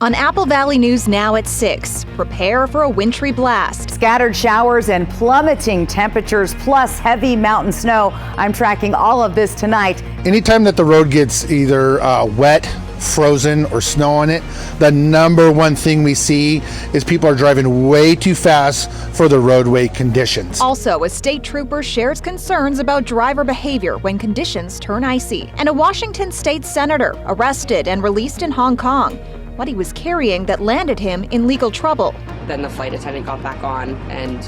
On Apple Valley News Now at 6, prepare for a wintry blast. Scattered showers and plummeting temperatures plus heavy mountain snow. I'm tracking all of this tonight. Anytime that the road gets either wet, frozen, or snow on it, the number one thing we see is people are driving way too fast for the roadway conditions. Also, a state trooper shares concerns about driver behavior when conditions turn icy. And a Washington state senator arrested and released in Hong Kong. What he was carrying that landed him in legal trouble. Then the flight attendant got back on and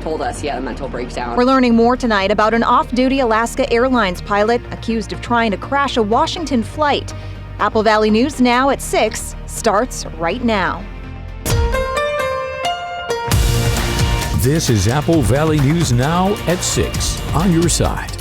told us he had a mental breakdown. We're learning more tonight about an off-duty Alaska Airlines pilot accused of trying to crash a Washington flight. Apple Valley News Now at 6 starts right now. This is Apple Valley News Now at 6 on your side.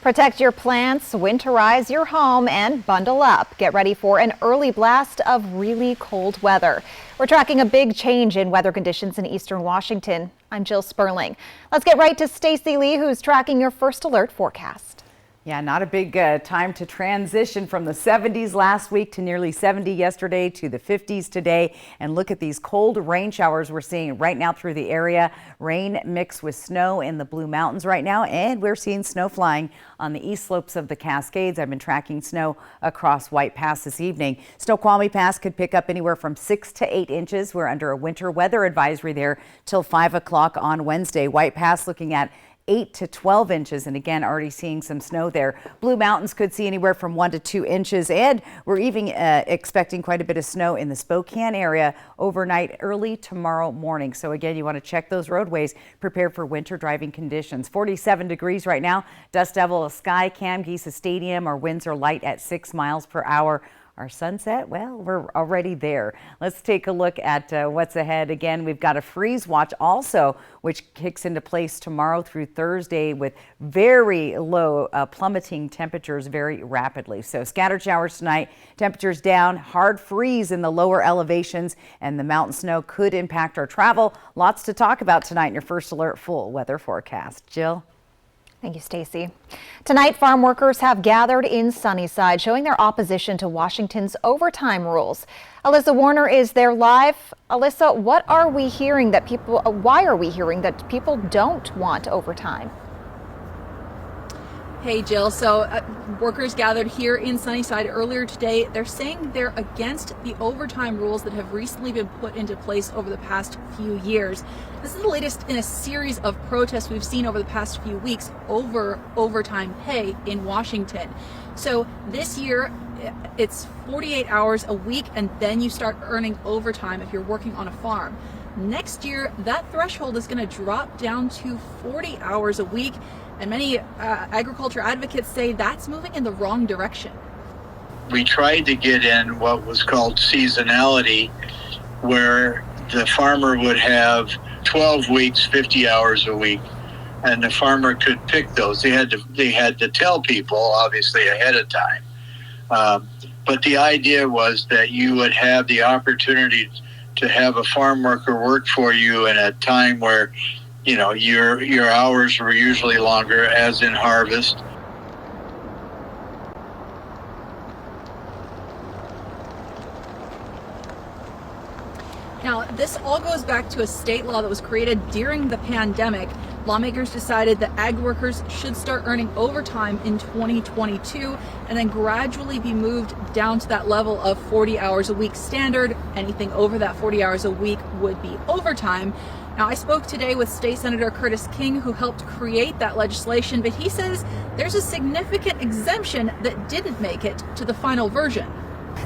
Protect your plants, winterize your home, and bundle up. Get ready for an early blast of really cold weather. We're tracking a big change in weather conditions in eastern Washington. I'm Jill Sperling. Let's get right to Stacy Lee, who's tracking your first alert forecast. Yeah, not a big time to transition from the 70s last week to nearly 70 yesterday to the 50s today. And look at these cold rain showers we're seeing right now through the area. Rain mixed with snow in the Blue Mountains right now. And we're seeing snow flying on the east slopes of the Cascades. I've been tracking snow across White Pass this evening. Snoqualmie Pass could pick up anywhere from 6 to 8 inches. We're under a winter weather advisory there till 5 o'clock on Wednesday. White Pass looking at 8 to 12 inches, and again already seeing some snow there. Blue Mountains could see anywhere from 1 to 2 inches, and we're even expecting quite a bit of snow in the Spokane area overnight early tomorrow morning. So again, you want to check those roadways, prepare for winter driving conditions. 47 degrees right now. Dust Devil Sky Cam Geesa Stadium. Our winds are light at 6 miles per hour. Our sunset, well, we're already there. Let's take a look at what's ahead. Again, we've got a freeze watch also, which kicks into place tomorrow through Thursday with very low plummeting temperatures very rapidly. So scattered showers tonight, temperatures down, hard freeze in the lower elevations, and the mountain snow could impact our travel. Lots to talk about tonight in your first alert full weather forecast. Jill? Thank you, Stacy. Tonight, farm workers have gathered in Sunnyside, showing their opposition to Washington's overtime rules. Alyssa Warner is there live. Alyssa, why are we hearing that people don't want overtime? Hey, Jill. So workers gathered here in Sunnyside earlier today. They're saying they're against the overtime rules that have recently been put into place over the past few years. This is the latest in a series of protests we've seen over the past few weeks over overtime pay in Washington. So this year, it's 48 hours a week, and then you start earning overtime if you're working on a farm. Next year, that threshold is going to drop down to 40 hours a week. And many agriculture advocates say that's moving in the wrong direction. We tried to get in what was called seasonality, where the farmer would have 12 weeks, 50 hours a week, and the farmer could pick those. They had to tell people, obviously, ahead of time. But the idea was that you would have the opportunity to have a farm worker work for you in a time where your hours were usually longer, as in harvest. Now, this all goes back to a state law that was created during the pandemic. Lawmakers decided that ag workers should start earning overtime in 2022 and then gradually be moved down to that level of 40 hours a week standard. Anything over that 40 hours a week would be overtime. Now, I spoke today with State Senator Curtis King, who helped create that legislation, but he says there's a significant exemption that didn't make it to the final version.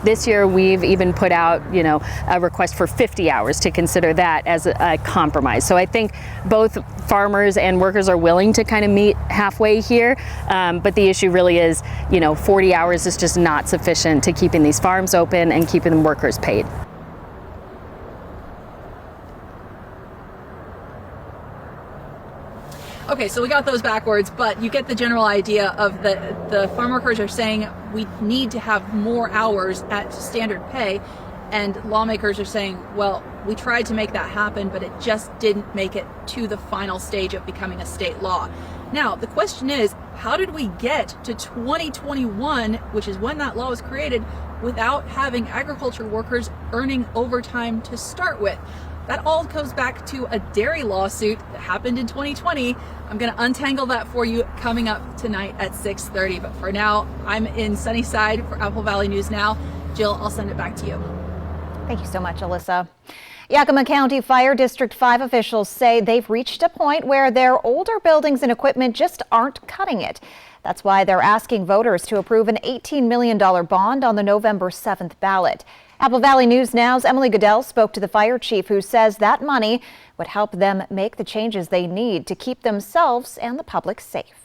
This year, we've even put out, a request for 50 hours to consider that as a compromise. So I think both farmers and workers are willing to kind of meet halfway here. But the issue really is, 40 hours is just not sufficient to keeping these farms open and keeping the workers paid. Okay, so we got those backwards, but you get the general idea of the farm workers are saying we need to have more hours at standard pay, and lawmakers are saying, well, we tried to make that happen, but it just didn't make it to the final stage of becoming a state law. Now, the question is, how did we get to 2021, which is when that law was created, without having agriculture workers earning overtime to start with. That all goes back to a dairy lawsuit that happened in 2020. I'm going to untangle that for you coming up tonight at 6:30. But for now, I'm in Sunnyside for Apple Valley News Now. Jill, I'll send it back to you. Thank you so much, Alyssa. Yakima County Fire District 5 officials say they've reached a point where their older buildings and equipment just aren't cutting it. That's why they're asking voters to approve an $18 million bond on the November 7th ballot. Apple Valley News Now's Emily Goodell spoke to the fire chief, who says that money would help them make the changes they need to keep themselves and the public safe.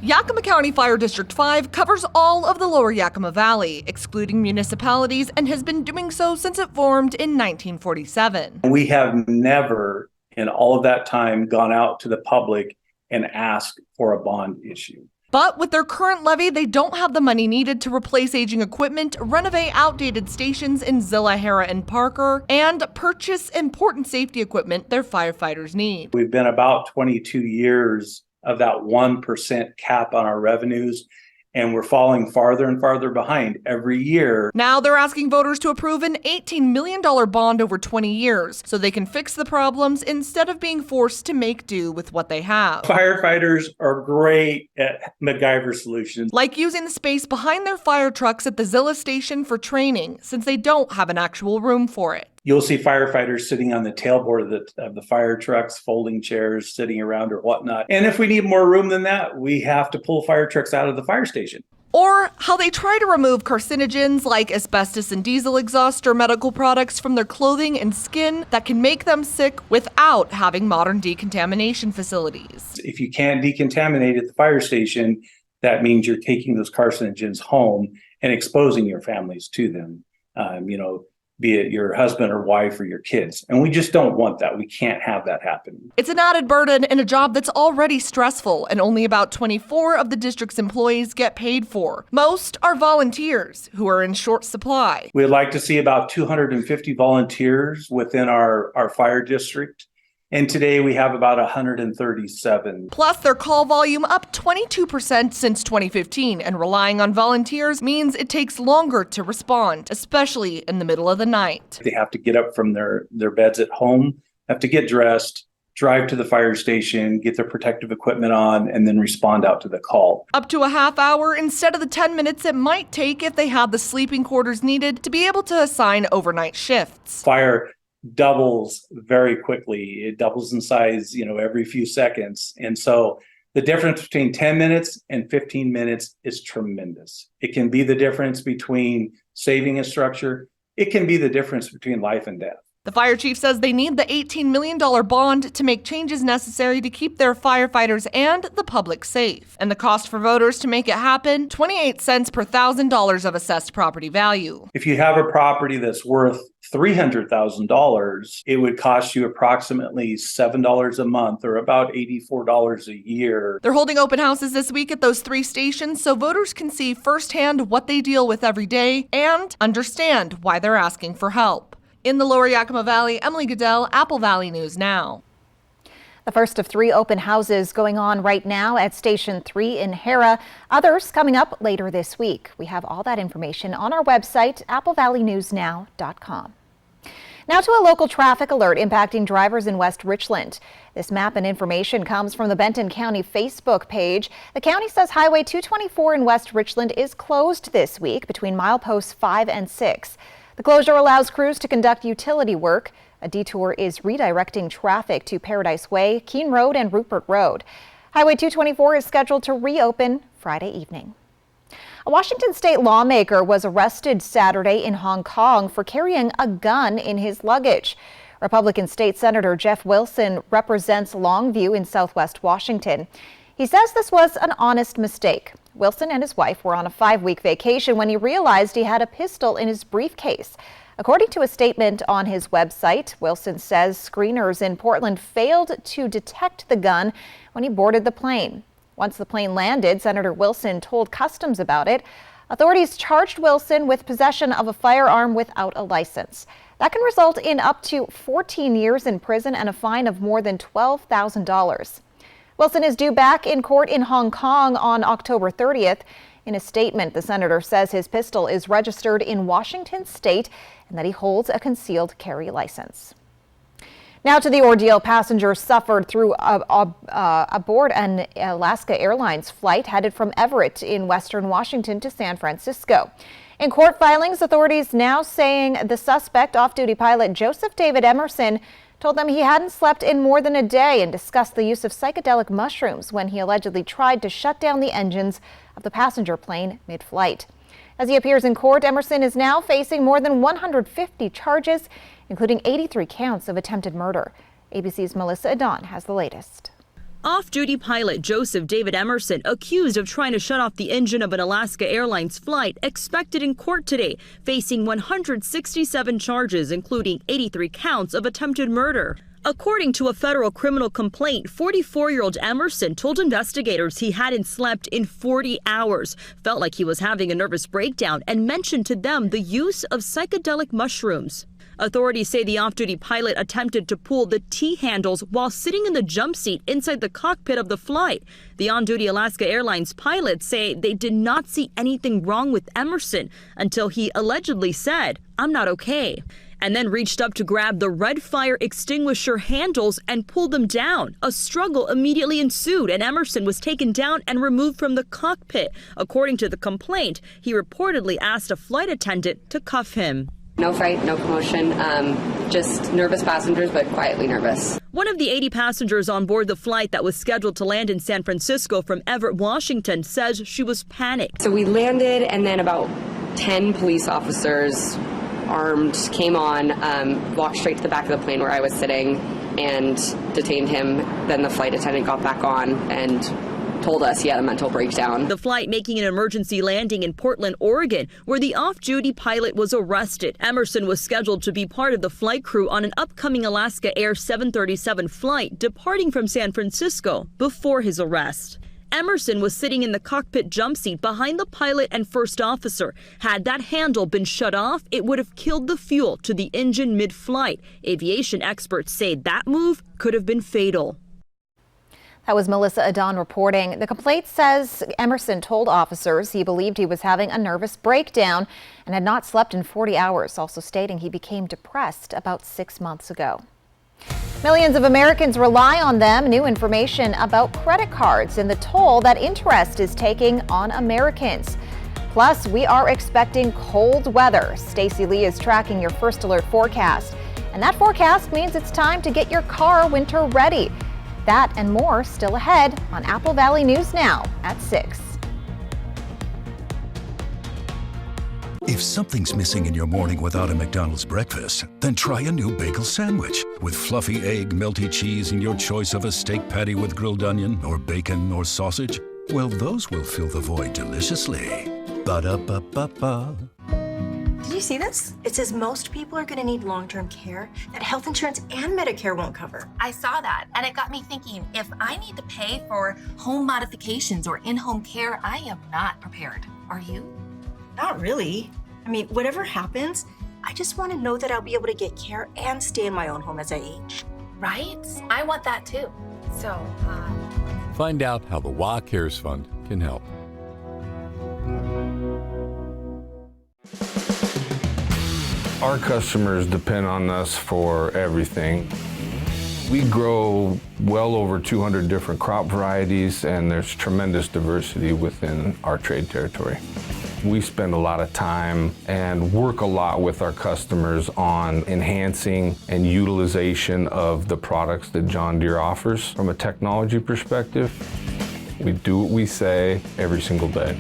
Yakima County Fire District 5 covers all of the lower Yakima Valley, excluding municipalities, and has been doing so since it formed in 1947. We have never, in all of that time, gone out to the public and asked for a bond issue. But with their current levy, they don't have the money needed to replace aging equipment, renovate outdated stations in Zilla, Hera, and Parker, and purchase important safety equipment their firefighters need. We've been about 22 years of that 1% cap on our revenues, and we're falling farther and farther behind every year. Now they're asking voters to approve an $18 million bond over 20 years so they can fix the problems instead of being forced to make do with what they have. Firefighters are great at MacGyver solutions. Like using the space behind their fire trucks at the Zilla station for training, since they don't have an actual room for it. You'll see firefighters sitting on the tailboard of the fire trucks, folding chairs, sitting around or whatnot. And if we need more room than that, we have to pull fire trucks out of the fire station. Or how they try to remove carcinogens like asbestos and diesel exhaust or medical products from their clothing and skin that can make them sick without having modern decontamination facilities. If you can't decontaminate at the fire station, that means you're taking those carcinogens home and exposing your families to them. Be it your husband or wife or your kids. And we just don't want that. We can't have that happen. It's an added burden in a job that's already stressful, and only about 24 of the district's employees get paid for. Most are volunteers who are in short supply. We'd like to see about 250 volunteers within our fire district. And today we have about 137. Plus, their call volume up 22% since 2015, and relying on volunteers means it takes longer to respond, especially in the middle of the night. They have to get up from their beds at home, have to get dressed, drive to the fire station, get their protective equipment on, and then respond out to the call. Up to a half hour instead of the 10 minutes it might take if they had the sleeping quarters needed to be able to assign overnight shifts. Fire doubles very quickly. It doubles in size, every few seconds. And so the difference between 10 minutes and 15 minutes is tremendous. It can be the difference between saving a structure. It can be the difference between life and death. The fire chief says they need the $18 million bond to make changes necessary to keep their firefighters and the public safe. And the cost for voters to make it happen, 28 cents per $1,000 of assessed property value. If you have a property that's worth $300,000, it would cost you approximately $7 a month, or about $84 a year. They're holding open houses this week at those 3 stations so voters can see firsthand what they deal with every day and understand why they're asking for help. In the lower Yakima Valley, Emily Goodell, Apple Valley News Now. The first of 3 open houses going on right now at Station 3 in Hera. Others coming up later this week. We have all that information on our website, applevalleynewsnow.com. Now to a local traffic alert impacting drivers in West Richland. This map and information comes from the Benton County Facebook page. The county says Highway 224 in West Richland is closed this week between mileposts 5 and 6. The closure allows crews to conduct utility work. A detour is redirecting traffic to Paradise Way, Keene Road, and Rupert Road. Highway 224 is scheduled to reopen Friday evening. A Washington state lawmaker was arrested Saturday in Hong Kong for carrying a gun in his luggage. Republican State Senator Jeff Wilson represents Longview in southwest Washington. He says this was an honest mistake. Wilson and his wife were on a 5-week vacation when he realized he had a pistol in his briefcase. According to a statement on his website, Wilson says screeners in Portland failed to detect the gun when he boarded the plane. Once the plane landed, Senator Wilson told Customs about it. Authorities charged Wilson with possession of a firearm without a license. That can result in up to 14 years in prison and a fine of more than $12,000. Wilson is due back in court in Hong Kong on October 30th. In a statement, the senator says his pistol is registered in Washington state and that he holds a concealed carry license. Now to the ordeal passengers suffered through aboard an Alaska Airlines flight headed from Everett in western Washington to San Francisco. In court filings, authorities now saying the suspect, off-duty pilot Joseph David Emerson, told them he hadn't slept in more than a day and discussed the use of psychedelic mushrooms when he allegedly tried to shut down the engines of the passenger plane mid-flight. As he appears in court, Emerson is now facing more than 150 charges, including 83 counts of attempted murder. ABC's Melissa Adon has the latest. Off-duty pilot Joseph David Emerson, accused of trying to shut off the engine of an Alaska Airlines flight, expected in court today, facing 167 charges, including 83 counts of attempted murder. According to a federal criminal complaint, 44-year-old Emerson told investigators he hadn't slept in 40 hours, felt like he was having a nervous breakdown, and mentioned to them the use of psychedelic mushrooms. Authorities say the off-duty pilot attempted to pull the T-handles while sitting in the jump seat inside the cockpit of the flight. The on-duty Alaska Airlines pilots say they did not see anything wrong with Emerson until he allegedly said, "I'm not okay," and then reached up to grab the red fire extinguisher handles and pulled them down. A struggle immediately ensued, and Emerson was taken down and removed from the cockpit. According to the complaint, he reportedly asked a flight attendant to cuff him. No fight, no commotion, just nervous passengers, but quietly nervous. One of the 80 passengers on board the flight that was scheduled to land in San Francisco from Everett, Washington, says she was panicked. So we landed, and then about 10 police officers, armed, came on, walked straight to the back of the plane where I was sitting and detained him. Then the flight attendant got back on and told us he had a mental breakdown. The flight making an emergency landing in Portland, Oregon, where the off-duty pilot was arrested. Emerson was scheduled to be part of the flight crew on an upcoming Alaska Air 737 flight departing from San Francisco before his arrest. Emerson was sitting in the cockpit jump seat behind the pilot and first officer. Had that handle been shut off, it would have killed the fuel to the engine mid-flight. Aviation experts say that move could have been fatal. That was Melissa Adon reporting. The complaint says Emerson told officers he believed he was having a nervous breakdown and had not slept in 40 hours, also stating he became depressed about 6 months ago. Millions of Americans rely on them. New information about credit cards and the toll that interest is taking on Americans. Plus, we are expecting cold weather. Stacey Lee is tracking your First Alert forecast. And that forecast means it's time to get your car winter ready. That and more still ahead on Apple Valley News Now at 6. If something's missing in your morning without a McDonald's breakfast, then try a new bagel sandwich. With fluffy egg, melty cheese, and your choice of a steak patty with grilled onion or bacon or sausage, well, those will fill the void deliciously. Ba-da-ba-ba-ba. Did you see this? It says most people are going to need long-term care that health insurance and Medicare won't cover. I saw that, and it got me thinking, if I need to pay for home modifications or in-home care, I am not prepared. Are you? Not really. I mean, whatever happens, I just want to know that I'll be able to get care and stay in my own home as I age. Right? I want that too. So, Find out how the WA Cares Fund can help. Our customers depend on us for everything. We grow well over 200 different crop varieties, and there's tremendous diversity within our trade territory. We spend a lot of time and work a lot with our customers on enhancing and utilization of the products that John Deere offers. From a technology perspective, we do what we say every single day.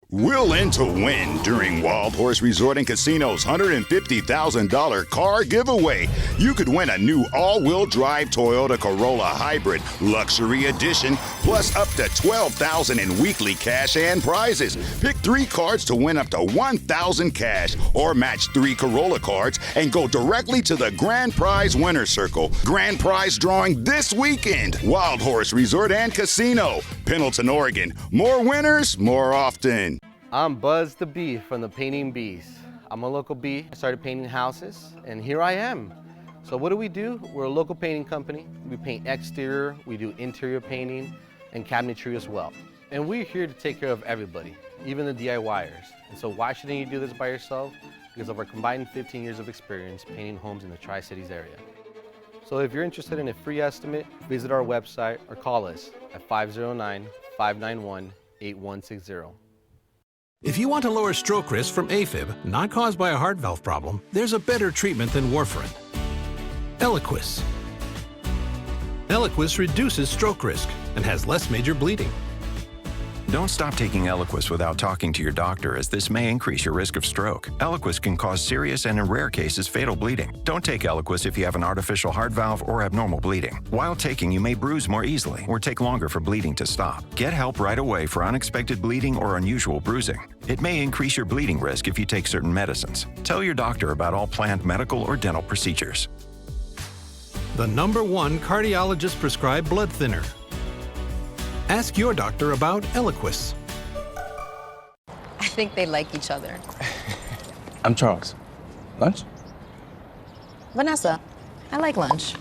Will in to win during Wild Horse Resort and Casino's $150,000 car giveaway. You could win a new all-wheel drive Toyota Corolla Hybrid Luxury Edition, plus up to $12,000 in weekly cash and prizes. Pick 3 cards to win up to $1,000 cash, or match 3 Corolla cards and go directly to the Grand Prize Winner Circle. Grand Prize drawing this weekend. Wild Horse Resort and Casino, Pendleton, Oregon. More winners, more often. I'm Buzz the Bee from the Painting Bees. I'm a local bee. I started painting houses, and here I am. So what do? We're a local painting company. We paint exterior, we do interior painting, and cabinetry as well. And we're here to take care of everybody, even the DIYers. And so why shouldn't you do this by yourself? Because of our combined 15 years of experience painting homes in the Tri-Cities area. So if you're interested in a free estimate, visit our website or call us at 509-591-8160. If you want to lower stroke risk from AFib, not caused by a heart valve problem, there's a better treatment than warfarin. Eliquis. Eliquis reduces stroke risk and has less major bleeding. Don't stop taking Eliquis without talking to your doctor, as this may increase your risk of stroke. Eliquis can cause serious and, in rare cases, fatal bleeding. Don't take Eliquis if you have an artificial heart valve or abnormal bleeding. While taking, you may bruise more easily or take longer for bleeding to stop. Get help right away for unexpected bleeding or unusual bruising. It may increase your bleeding risk if you take certain medicines. Tell your doctor about all planned medical or dental procedures. The #1 cardiologist prescribed blood thinner. Ask your doctor about Eliquis. I think they like each other. I'm Charles. Lunch? Vanessa, I like lunch.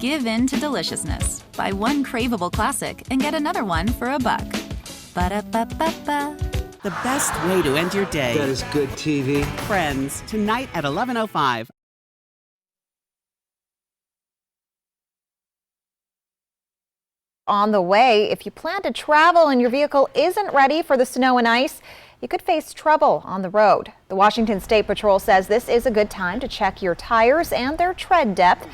Give in to deliciousness. Buy one craveable classic and get another one for $1. Ba-da-ba-ba-ba. The best way to end your day. That is good TV. Friends, tonight at 11:05. On the way, if you plan to travel and your vehicle isn't ready for the snow and ice, you could face trouble on the road. The Washington State Patrol says this is a good time to check your tires and their tread depth.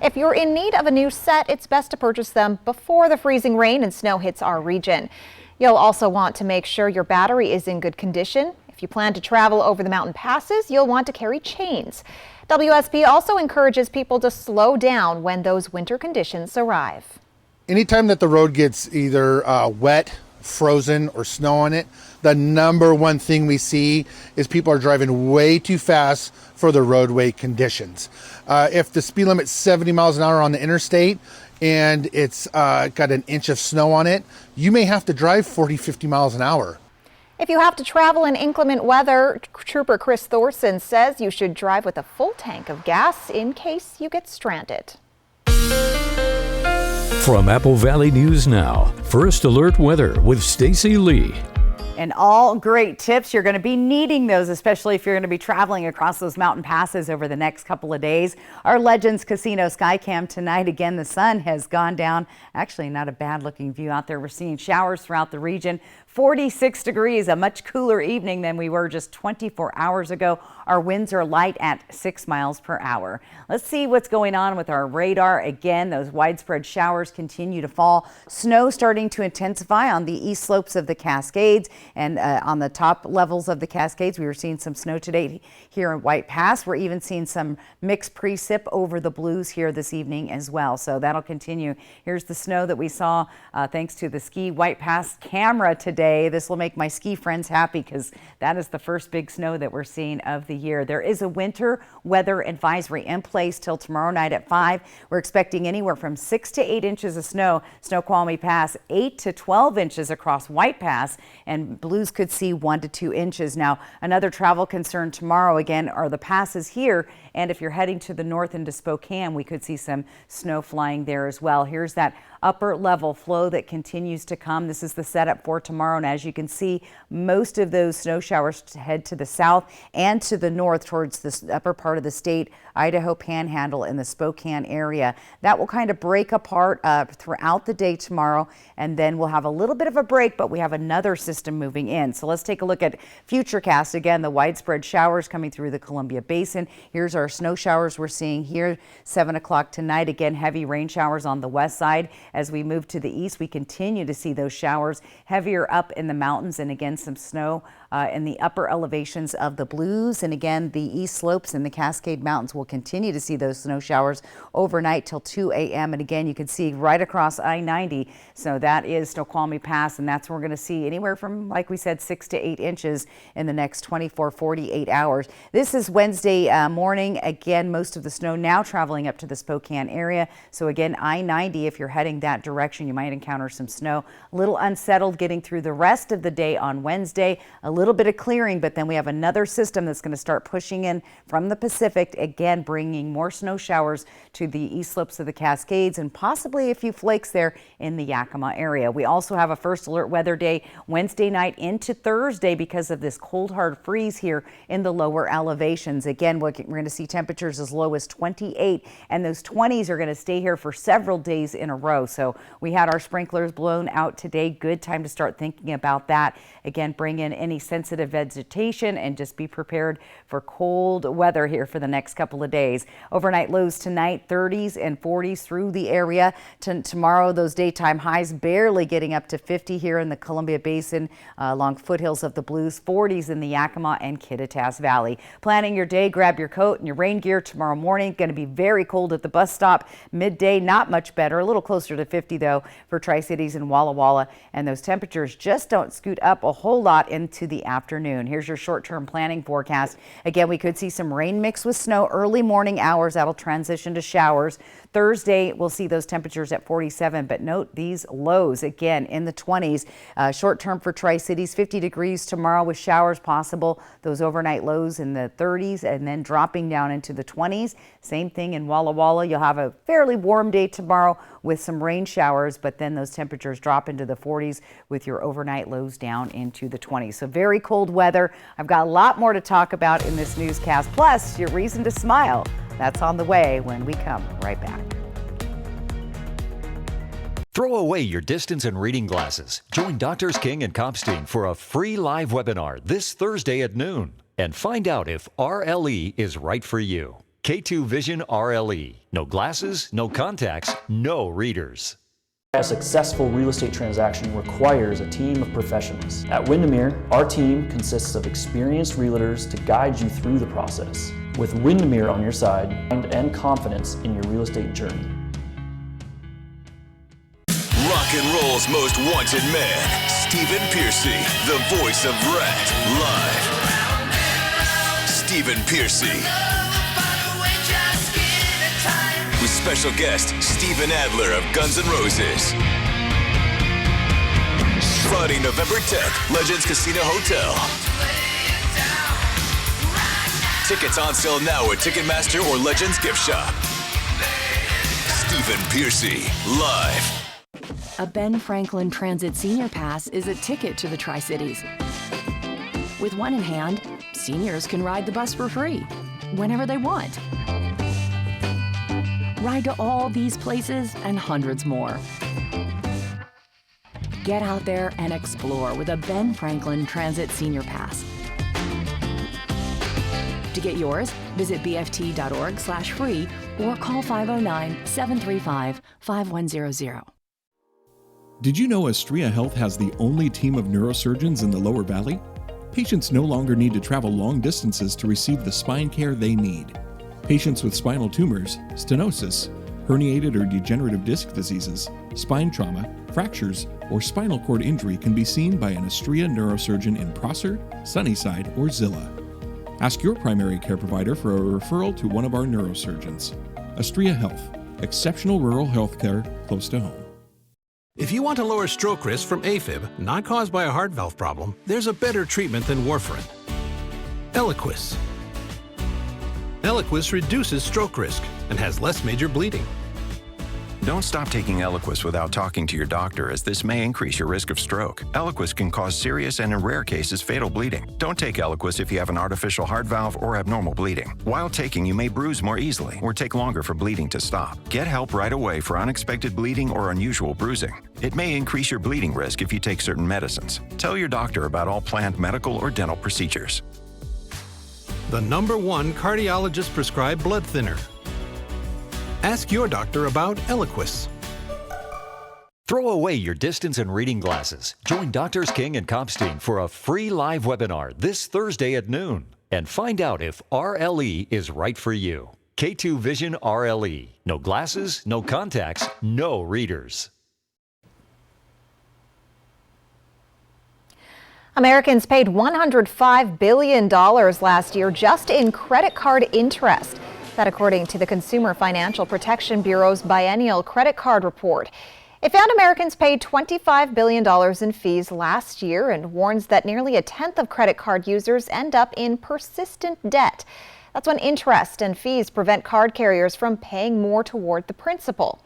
If you're in need of a new set, it's best to purchase them before the freezing rain and snow hits our region. You'll also want to make sure your battery is in good condition. If you plan to travel over the mountain passes, you'll want to carry chains. WSB also encourages people to slow down when those winter conditions arrive. Anytime that the road gets either wet, frozen, or snow on it, the #1 thing we see is people are driving way too fast for the roadway conditions. If the speed limit's 70 miles an hour on the interstate and it's got an inch of snow on it, you may have to drive 40, 50 miles an hour. If you have to travel in inclement weather, Trooper Chris Thorson says you should drive with a full tank of gas in case you get stranded. From Apple Valley News Now, First Alert Weather with Stacy Lee. And all great tips. You're going to be needing those, especially if you're going to be traveling across those mountain passes over the next couple of days. Our Legends Casino Skycam tonight. Again, the sun has gone down. Actually, not a bad looking view out there. We're seeing showers throughout the region. 46 degrees, a much cooler evening than we were just 24 hours ago. Our winds are light at 6 miles per hour. Let's see what's going on with our radar. Again, those widespread showers continue to fall. Snow starting to intensify on the east slopes of the Cascades and on the top levels of the Cascades. We were seeing some snow today here in White Pass. We're even seeing some mixed precip over the Blues here this evening as well. So that'll continue. Here's the snow that we saw thanks to the Ski White Pass camera today. This will make my ski friends happy because that is the first big snow that we're seeing of the year. There is a winter weather advisory in place till tomorrow night at 5. We're expecting anywhere from 6 to 8 inches of snow. Snoqualmie Pass 8 to 12 inches across White Pass, and Blues could see 1 to 2 inches. Now, another travel concern tomorrow again are the passes here, and if you're heading to the north into Spokane, we could see some snow flying there as well. Here's that upper level flow that continues to come. This is the setup for tomorrow, and as you can see, most of those snow showers head to the south and to the north towards the upper part of the state, Idaho Panhandle and the Spokane area. That will kind of break apart throughout the day tomorrow, and then we'll have a little bit of a break, but we have another system moving in. So let's take a look at Futurecast. Again, the widespread showers coming through the Columbia Basin. Here's our snow showers we're seeing here, 7 o'clock tonight. Again, heavy rain showers on the west side. As we move to the east, we continue to see those showers heavier up in the mountains, and again, some snow in the upper elevations of the Blues. And again, the east slopes and the Cascade Mountains will continue to see those snow showers overnight till 2 a.m. And again, you can see right across I-90. So that is Snoqualmie Pass, and that's where we're going to see anywhere from, like we said, 6 to 8 inches in the next 24, 48 hours. This is Wednesday morning. Again, most of the snow now traveling up to the Spokane area. So again, I-90, if you're heading that direction, you might encounter some snow. A little unsettled getting through the rest of the day on Wednesday. A little little bit of clearing, but then we have another system that's going to start pushing in from the Pacific, again bringing more snow showers to the east slopes of the Cascades and possibly a few flakes there in the Yakima area. We also have a first alert weather day Wednesday night into Thursday because of this cold hard freeze here in the lower elevations. Again, we're going to see temperatures as low as 28, and those 20s are going to stay here for several days in a row. So we had our sprinklers blown out today. Good time to start thinking about that. Again, bring in any sensitive vegetation and just be prepared for cold weather here for the next couple of days. Overnight lows tonight, 30s and 40s through the area. Tomorrow, those daytime highs barely getting up to 50 here in the Columbia Basin along foothills of the Blues, 40s in the Yakima and Kittitas Valley. Planning your day, grab your coat and your rain gear tomorrow morning. Going to be very cold at the bus stop. Midday, not much better. A little closer to 50 though for Tri-Cities and Walla Walla. And those temperatures just don't scoot up a whole lot into the afternoon. Here's your short-term planning forecast. Again, we could see some rain mixed with snow early morning hours. That'll transition to showers. Thursday, we'll see those temperatures at 47, but note these lows again in the 20s. Short term for Tri-Cities, 50 degrees tomorrow with showers possible. Those overnight lows in the 30s and then dropping down into the 20s. Same thing in Walla Walla. You'll have a fairly warm day tomorrow with some rain showers, but then those temperatures drop into the 40s with your overnight lows down into the 20s. So very cold weather. I've got a lot more to talk about in this newscast, plus your reason to smile. That's on the way when we come right back. Throw away your distance and reading glasses. Join Doctors King and Kopstein for a free live webinar this Thursday at noon and find out if RLE is right for you. K2 Vision RLE. No glasses, no contacts, no readers. A successful real estate transaction requires a team of professionals. At Windermere, our team consists of experienced realtors to guide you through the process. With Windermere on your side and confidence in your real estate journey. Rock and roll's most wanted man, Stephen Pearcy, the voice of Rat, live. Stephen Pearcy. With special guest, Steven Adler of Guns N' Roses. Friday, November 10th, Legends Casino Hotel. Tickets on sale now at Ticketmaster or Legends Gift Shop. Stephen Pearcy, live. A Ben Franklin Transit Senior Pass is a ticket to the Tri-Cities. With one in hand, seniors can ride the bus for free, whenever they want. Ride to all these places and hundreds more. Get out there and explore with a Ben Franklin Transit Senior Pass. To get yours, visit bft.org/free or call 509-735-5100. Did you know Astria Health has the only team of neurosurgeons in the Lower Valley? Patients no longer need to travel long distances to receive the spine care they need. Patients with spinal tumors, stenosis, herniated or degenerative disc diseases, spine trauma, fractures, or spinal cord injury can be seen by an Astria neurosurgeon in Prosser, Sunnyside, or Zillah. Ask your primary care provider for a referral to one of our neurosurgeons. Astria Health, exceptional rural health care close to home. If you want to lower stroke risk from AFib, not caused by a heart valve problem, there's a better treatment than warfarin. Eliquis. Eliquis reduces stroke risk and has less major bleeding. Don't stop taking Eliquis without talking to your doctor, as this may increase your risk of stroke. Eliquis can cause serious and, in rare cases, fatal bleeding. Don't take Eliquis if you have an artificial heart valve or abnormal bleeding. While taking, you may bruise more easily or take longer for bleeding to stop. Get help right away for unexpected bleeding or unusual bruising. It may increase your bleeding risk if you take certain medicines. Tell your doctor about all planned medical or dental procedures. The #1 cardiologist prescribed blood thinner. Ask your doctor about Eliquis. Throw away your distance and reading glasses. Join Doctors King and Kopstein for a free live webinar this Thursday at noon and find out if RLE is right for you. K2 Vision RLE. No glasses, no contacts, no readers. Americans paid $105 billion last year just in credit card interest. That according to the Consumer Financial Protection Bureau's biennial credit card report. It found Americans paid $25 billion in fees last year and warns that nearly a tenth of credit card users end up in persistent debt. That's when interest and fees prevent card carriers from paying more toward the principal.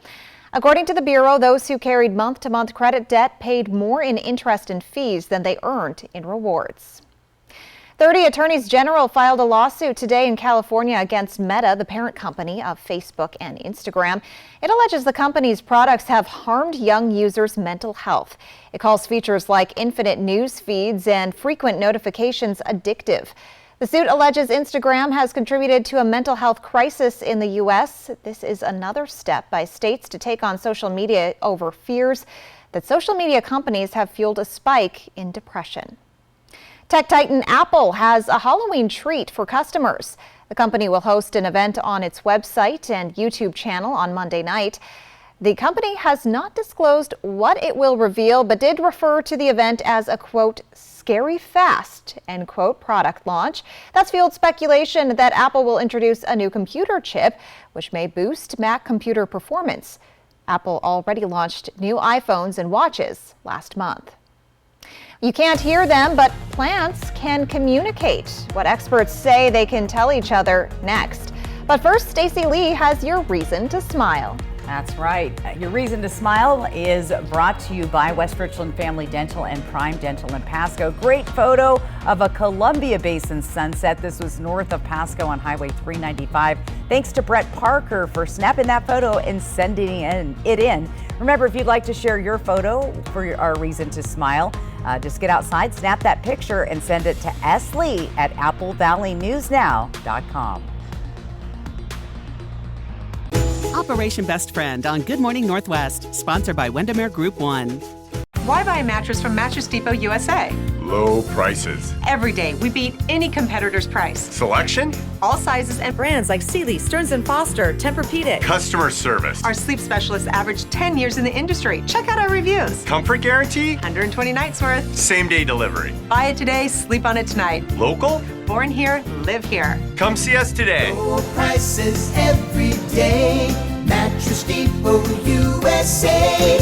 According to the Bureau, those who carried month-to-month credit debt paid more in interest and fees than they earned in rewards. 30 attorneys general filed a lawsuit today in California against Meta, the parent company of Facebook and Instagram. It alleges the company's products have harmed young users' mental health. It calls features like infinite news feeds and frequent notifications addictive. The suit alleges Instagram has contributed to a mental health crisis in the U.S. This is another step by states to take on social media over fears that social media companies have fueled a spike in depression. Tech titan Apple has a Halloween treat for customers. The company will host an event on its website and YouTube channel on Monday night. The company has not disclosed what it will reveal, but did refer to the event as a, quote, scary fast, end quote, product launch. That's fueled speculation that Apple will introduce a new computer chip, which may boost Mac computer performance. Apple already launched new iPhones and watches last month. You can't hear them, but plants can communicate. What experts say they can tell each other next. But first, Stacey Lee has your reason to smile. That's right. Your reason to smile is brought to you by West Richland Family Dental and Prime Dental in Pasco. Great photo of a Columbia Basin sunset. This was north of Pasco on Highway 395. Thanks to Brett Parker for snapping that photo and sending it in. Remember, if you'd like to share your photo for our reason to smile, just get outside, snap that picture, and send it to slee@applevalleyNewsNow.com. Operation Best Friend on Good Morning Northwest, sponsored by Windermere Group 1. Why buy a mattress from Mattress Depot USA? Low prices. Every day, we beat any competitor's price. Selection? All sizes and brands like Sealy, Stearns & Foster, Tempur-Pedic. Customer service. Our sleep specialists average 10 years in the industry. Check out our reviews. Comfort guarantee? 120 nights worth. Same day delivery. Buy it today, sleep on it tonight. Local? Born here, live here. Come see us today. Low prices every day. Mattress Depot USA.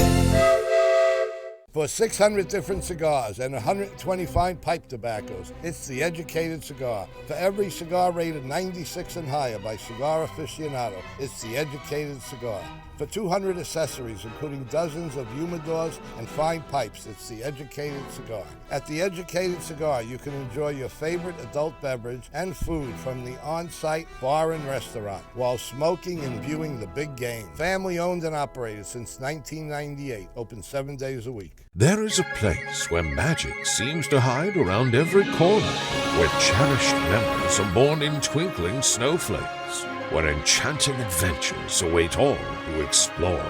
For 600 different cigars and 120 fine pipe tobaccos, it's The Educated Cigar. For every cigar rated 96 and higher by Cigar Aficionado, it's The Educated Cigar. For 200 accessories, including dozens of humidors and fine pipes, it's The Educated Cigar. At The Educated Cigar, you can enjoy your favorite adult beverage and food from the on-site bar and restaurant while smoking and viewing the big game. Family owned and operated since 1998, open 7 days a week. There is a place where magic seems to hide around every corner, where cherished memories are born in twinkling snowflakes, where enchanting adventures await all who explore.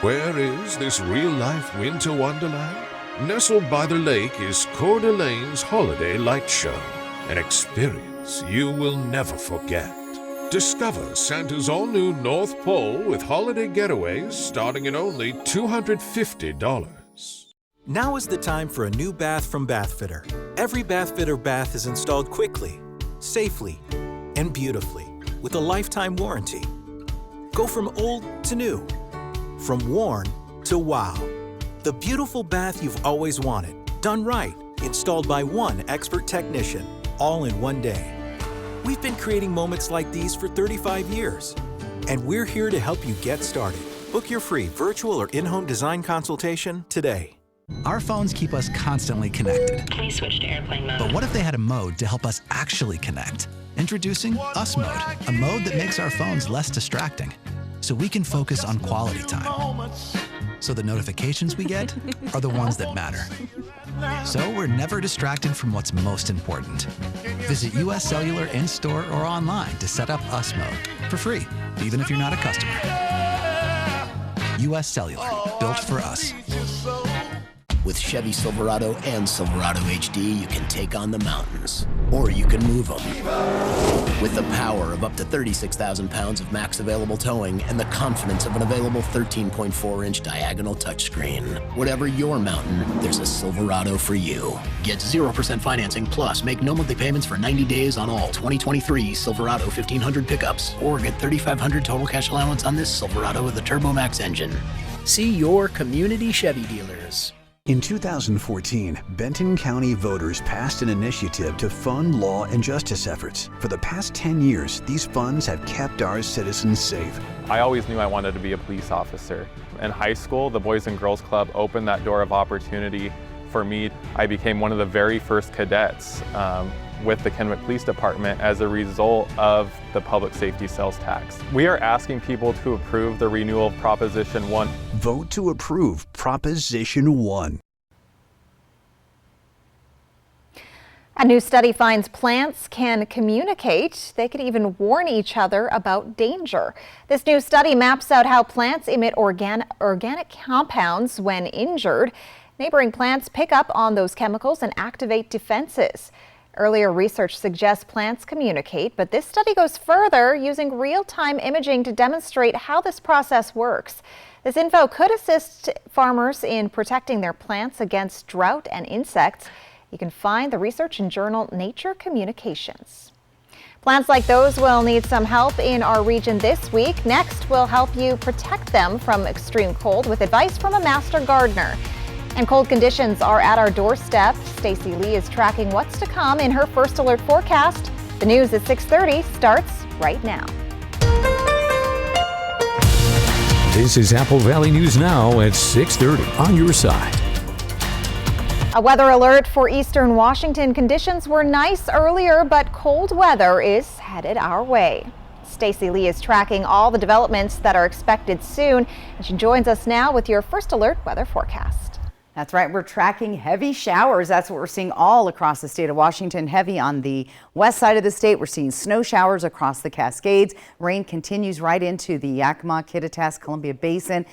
Where is this real-life winter wonderland? Nestled by the lake is Coeur d'Alene's Holiday Light Show, an experience you will never forget. Discover Santa's all-new North Pole with holiday getaways starting at only $250. Now is the time for a new bath from Bathfitter. Every Bathfitter bath is installed quickly, safely, and beautifully with a lifetime warranty. Go from old to new, from worn to wow. The beautiful bath you've always wanted, done right, installed by one expert technician, all in one day. We've been creating moments like these for 35 years, and we're here to help you get started. Book your free virtual or in-home design consultation today. Our phones keep us constantly connected. Please switch to airplane mode. But what if they had a mode to help us actually connect? Introducing Us Mode, a mode that makes our phones less distracting, so we can focus on quality time. So the notifications we get are the ones that matter. So we're never distracted from what's most important. Visit US Cellular in-store or online to set up Us Mode for free, even if you're not a customer. US Cellular, built for us. With Chevy Silverado and Silverado HD, you can take on the mountains, or you can move them. With the power of up to 36,000 pounds of max available towing and the confidence of an available 13.4-inch diagonal touchscreen. Whatever your mountain, there's a Silverado for you. Get 0% financing plus make no monthly payments for 90 days on all 2023 Silverado 1500 pickups, or get $3,500 total cash allowance on this Silverado with a Turbo Max engine. See your community Chevy dealers. In 2014, Benton County voters passed an initiative to fund law and justice efforts. For the past 10 years, these funds have kept our citizens safe. I always knew I wanted to be a police officer. In high school, the Boys and Girls Club opened that door of opportunity for me. I became one of the very first cadets with the Kennewick Police Department as a result of the public safety sales tax. We are asking people to approve the renewal of Proposition 1. Vote to approve Proposition 1. A new study finds plants can communicate. They could even warn each other about danger. This new study maps out how plants emit organic compounds when injured. Neighboring plants pick up on those chemicals and activate defenses. Earlier research suggests plants communicate, but this study goes further, using real-time imaging to demonstrate how this process works. This info could assist farmers in protecting their plants against drought and insects. You can find the research in journal Nature Communications. Plants like those will need some help in our region this week. Next, we'll help you protect them from extreme cold with advice from a master gardener. And cold conditions are at our doorstep. Stacey Lee is tracking what's to come in her First Alert forecast. The news at 6:30 starts right now. This is Apple Valley News Now at 6:30 on your side. A weather alert for eastern Washington. Conditions were nice earlier, but cold weather is headed our way. Stacey Lee is tracking all the developments that are expected soon, and she joins us now with your First Alert weather forecast. That's right. We're tracking heavy showers. That's what we're seeing all across the state of Washington. Heavy on the west side of the state. We're seeing snow showers across the Cascades. Rain continues right into the Yakima, Kittitas, Columbia Basin.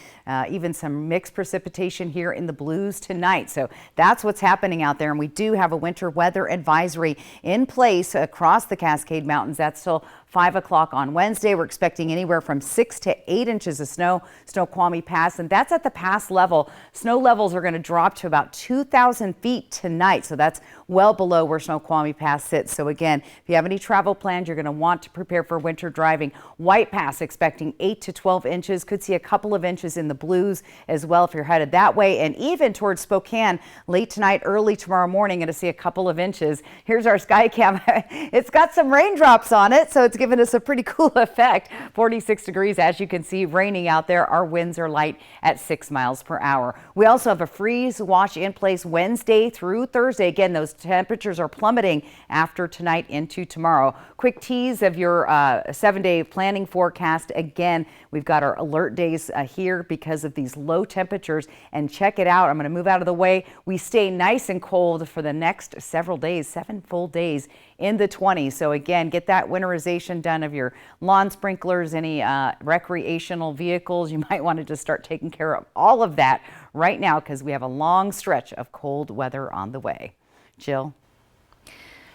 Even some mixed precipitation here in the Blues tonight. So that's what's happening out there. And we do have a winter weather advisory in place across the Cascade Mountains. That's till 5 o'clock on Wednesday. We're expecting anywhere from 6 to 8 inches of snow, Snoqualmie Pass, and that's at the pass level. Snow levels are going to drop to about 2,000 feet tonight, so that's well below where Snoqualmie Pass sits. So again, if you have any travel plans, you're going to want to prepare for winter driving. White Pass expecting 8 to 12 inches. Could see a couple of inches in the Blues as well if you're headed that way, and even towards Spokane late tonight, early tomorrow morning, going to see a couple of inches. Here's our sky cam. It's got some raindrops on it, so it's given us a pretty cool effect. 46 degrees, as you can see, raining out there. Our winds are light at 6 miles per hour. We also have a freeze watch in place Wednesday through Thursday. Again, those temperatures are plummeting after tonight into tomorrow. Quick tease of your 7-day planning forecast. Again, we've got our alert days here because of these low temperatures, and check it out. I'm going to move out of the way. We stay nice and cold for the next several days, 7 full days in the 20s. So again, get that winterization done of your lawn sprinklers, any recreational vehicles. You might want to just start taking care of all of that right now because we have a long stretch of cold weather on the way. Jill?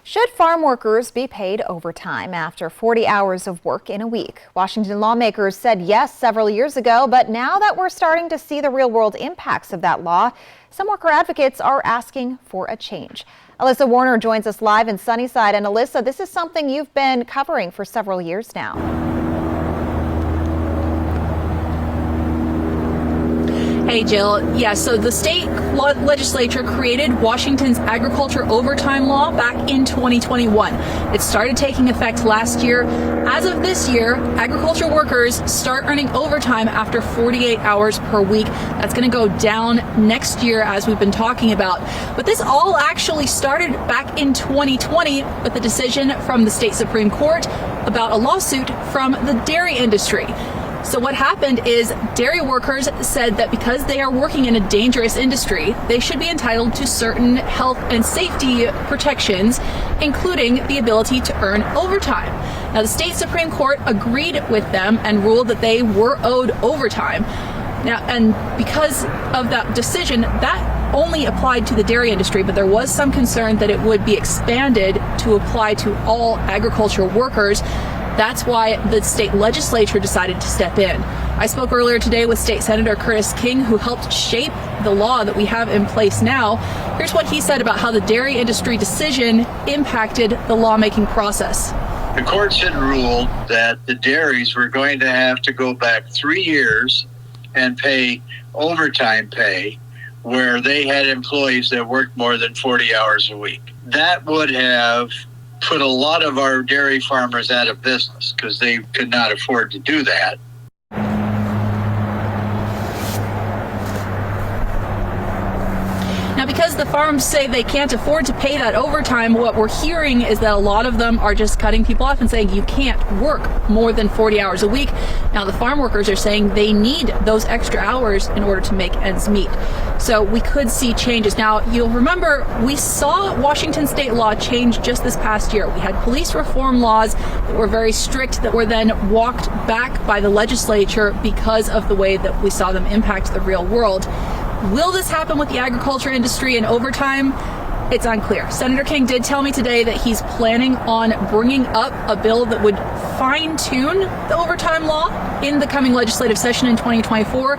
Should farm workers be paid overtime after 40 hours of work in a week? Washington lawmakers said yes several years ago, but now that we're starting to see the real-world impacts of that law, some worker advocates are asking for a change. Alyssa Warner joins us live in Sunnyside. And Alyssa, this is something you've been covering for several years now. Hey, Jill. Yeah, so the state legislature created Washington's agriculture overtime law back in 2021. It started taking effect last year. As of this year, agriculture workers start earning overtime after 48 hours per week. That's going to go down next year, as we've been talking about. But this all actually started back in 2020 with a decision from the state Supreme Court about a lawsuit from the dairy industry. So what happened is dairy workers said that because they are working in a dangerous industry, they should be entitled to certain health and safety protections, including the ability to earn overtime. Now, the state Supreme Court agreed with them and ruled that they were owed overtime. Now, and because of that decision, that only applied to the dairy industry, but there was some concern that it would be expanded to apply to all agriculture workers. That's why the state legislature decided to step in. I spoke earlier today with State Senator Curtis King, who helped shape the law that we have in place now. Here's what he said about how the dairy industry decision impacted the lawmaking process. The courts had ruled that the dairies were going to have to go back 3 years and pay overtime pay where they had employees that worked more than 40 hours a week. That would have put a lot of our dairy farmers out of business because they could not afford to do that. Now, because the farms say they can't afford to pay that overtime, what we're hearing is that a lot of them are just cutting people off and saying you can't work more than 40 hours a week. Now, the farm workers are saying they need those extra hours in order to make ends meet. So we could see changes. Now, you'll remember we saw Washington state law change just this past year. We had police reform laws that were very strict that were then walked back by the legislature because of the way that we saw them impact the real world. Will this happen with the agriculture industry and overtime? It's unclear. Senator King did tell me today that he's planning on bringing up a bill that would fine-tune the overtime law in the coming legislative session in 2024,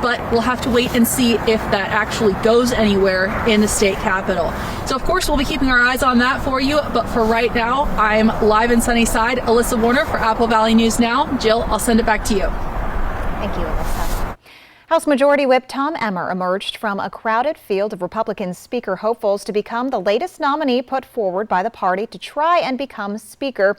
but we'll have to wait and see if that actually goes anywhere in the state capitol. So, of course, we'll be keeping our eyes on that for you, but for right now, I'm live in Sunnyside. Alyssa Warner for Apple Valley News Now. Jill, I'll send it back to you. Thank you, Alyssa. House Majority Whip Tom Emmer emerged from a crowded field of Republican Speaker hopefuls to become the latest nominee put forward by the party to try and become Speaker.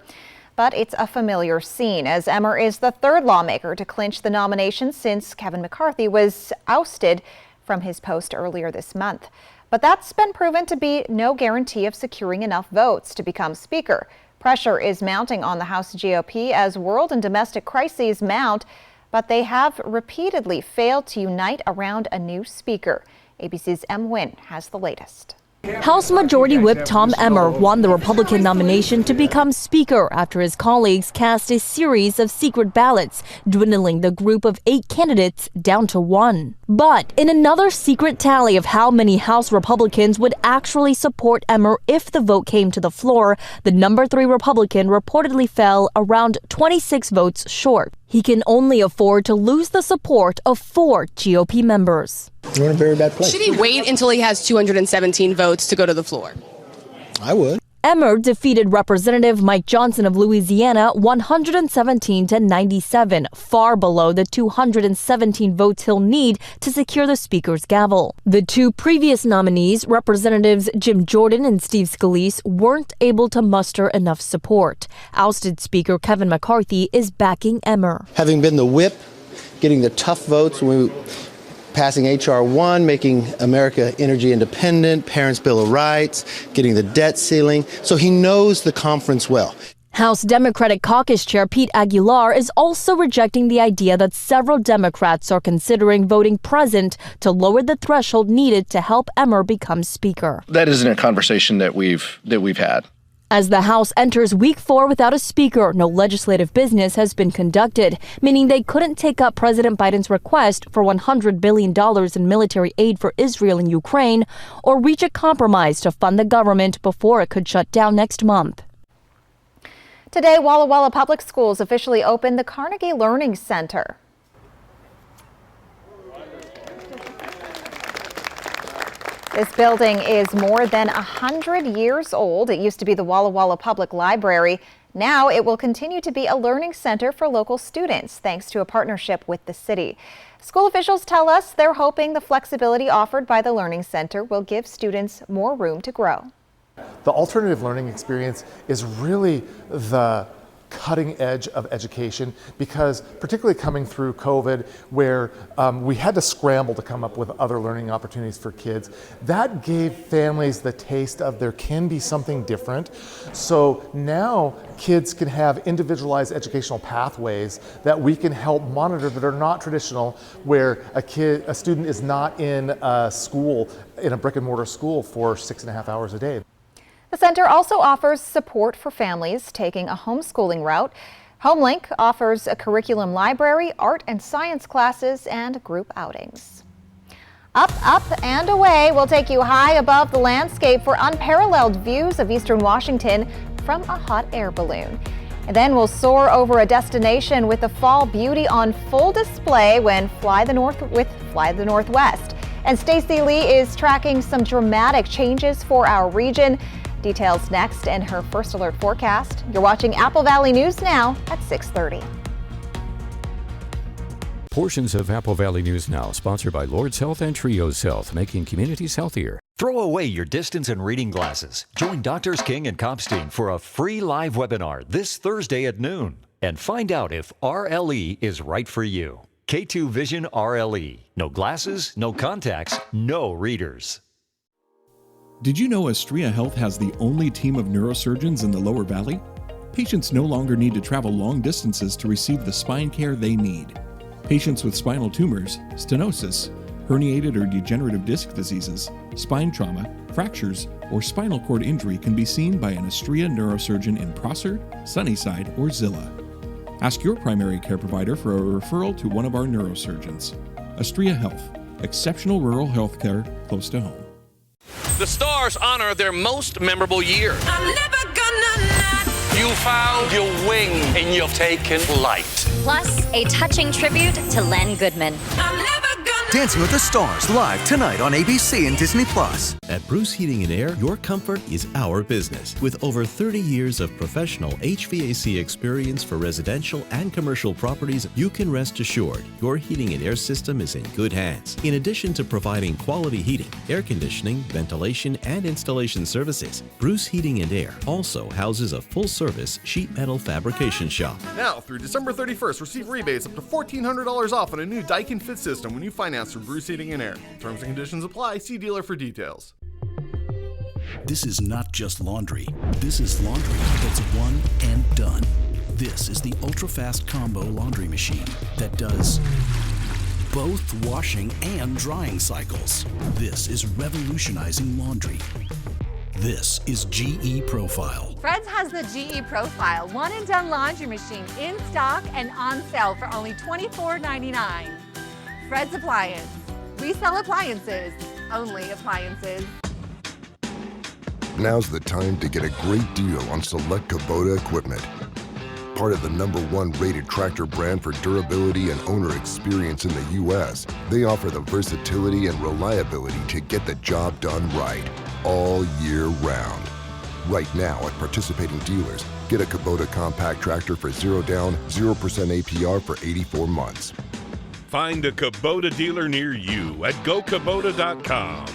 But it's a familiar scene, as Emmer is the third lawmaker to clinch the nomination since Kevin McCarthy was ousted from his post earlier this month. But that's been proven to be no guarantee of securing enough votes to become Speaker. Pressure is mounting on the House GOP as world and domestic crises mount, but they have repeatedly failed to unite around a new speaker. ABC's M. Nguyen has the latest. House Majority Whip Tom Emmer won the Republican nomination to become Speaker after his colleagues cast a series of secret ballots, dwindling the group of 8 candidates down to 1. But in another secret tally of how many House Republicans would actually support Emmer if the vote came to the floor, the number 3 Republican reportedly fell around 26 votes short. He can only afford to lose the support of 4 GOP members. You're in a very bad place. Should he wait until he has 217 votes to go to the floor? I would. Emmer defeated Representative Mike Johnson of Louisiana 117 to 97, far below the 217 votes he'll need to secure the Speaker's gavel. The 2 previous nominees, Representatives Jim Jordan and Steve Scalise, weren't able to muster enough support. Ousted Speaker Kevin McCarthy is backing Emmer. Having been the whip, getting the tough votes when we passing H.R. 1, making America energy independent, Parents' Bill of Rights, getting the debt ceiling. So he knows the conference well. House Democratic Caucus Chair Pete Aguilar is also rejecting the idea that several Democrats are considering voting present to lower the threshold needed to help Emmer become Speaker. That isn't a conversation that we've had. As the House enters week 4 without a speaker, no legislative business has been conducted, meaning they couldn't take up President Biden's request for $100 billion in military aid for Israel and Ukraine, or reach a compromise to fund the government before it could shut down next month. Today, Walla Walla Public Schools officially opened the Carnegie Learning Center. This building is more than 100 years old. It used to be the Walla Walla Public Library. Now it will continue to be a learning center for local students, thanks to a partnership with the city. School officials tell us they're hoping the flexibility offered by the Learning Center will give students more room to grow. The alternative learning experience is really the cutting edge of education, because particularly coming through COVID, where we had to scramble to come up with other learning opportunities for kids, that gave families the taste of there can be something different. So now kids can have individualized educational pathways that we can help monitor that are not traditional, where a student is not in a school, in a brick and mortar school for 6.5 hours a day. The center also offers support for families taking a homeschooling route. HomeLink offers a curriculum library, art and science classes, and group outings. Up, up, and away will take you high above the landscape for unparalleled views of eastern Washington from a hot air balloon. And then we'll soar over a destination with the fall beauty on full display when Fly the Northwest. And Stacey Lee is tracking some dramatic changes for our region. Details next in her First Alert forecast. You're watching Apple Valley News Now at 6:30. Portions of Apple Valley News Now, sponsored by Lord's Health and Trios Health, making communities healthier. Throw away your distance and reading glasses. Join Doctors King and Kopstein for a free live webinar this Thursday at noon. And find out if RLE is right for you. K2 Vision RLE. No glasses, no contacts, no readers. Did you know Astria Health has the only team of neurosurgeons in the Lower Valley? Patients no longer need to travel long distances to receive the spine care they need. Patients with spinal tumors, stenosis, herniated or degenerative disc diseases, spine trauma, fractures, or spinal cord injury can be seen by an Astria neurosurgeon in Prosser, Sunnyside, or Zillah. Ask your primary care provider for a referral to one of our neurosurgeons. Astria Health, exceptional rural health care close to home. The Stars honor their most memorable year. I'm never gonna not. You found your wing and you've taken flight. Plus, a touching tribute to Len Goodman. I'm never gonna. Dancing with the Stars live tonight on ABC and Disney+. At Bruce Heating and Air, your comfort is our business. With over 30 years of professional HVAC experience for residential and commercial properties, you can rest assured your heating and air system is in good hands. In addition to providing quality heating, air conditioning, ventilation, and installation services, Bruce Heating and Air also houses a full-service sheet metal fabrication shop. Now, through December 31st, receive rebates up to $1,400 off on a new Daikin Fit system when you finance through Bruce Heating and Air. Terms and conditions apply. See dealer for details. This is not just laundry. This is laundry that's one and done. This is the ultra-fast combo laundry machine that does both washing and drying cycles. This is revolutionizing laundry. This is GE Profile. Fred's has the GE Profile one and done laundry machine in stock and on sale for only $24.99. Fred's Appliance. We sell appliances, only appliances. Now's the time to get a great deal on select Kubota equipment. Part of the #1 rated tractor brand for durability and owner experience in the U.S., they offer the versatility and reliability to get the job done right, all year round. Right now at participating dealers, get a Kubota compact tractor for 0 down, 0% APR for 84 months. Find a Kubota dealer near you at gokubota.com.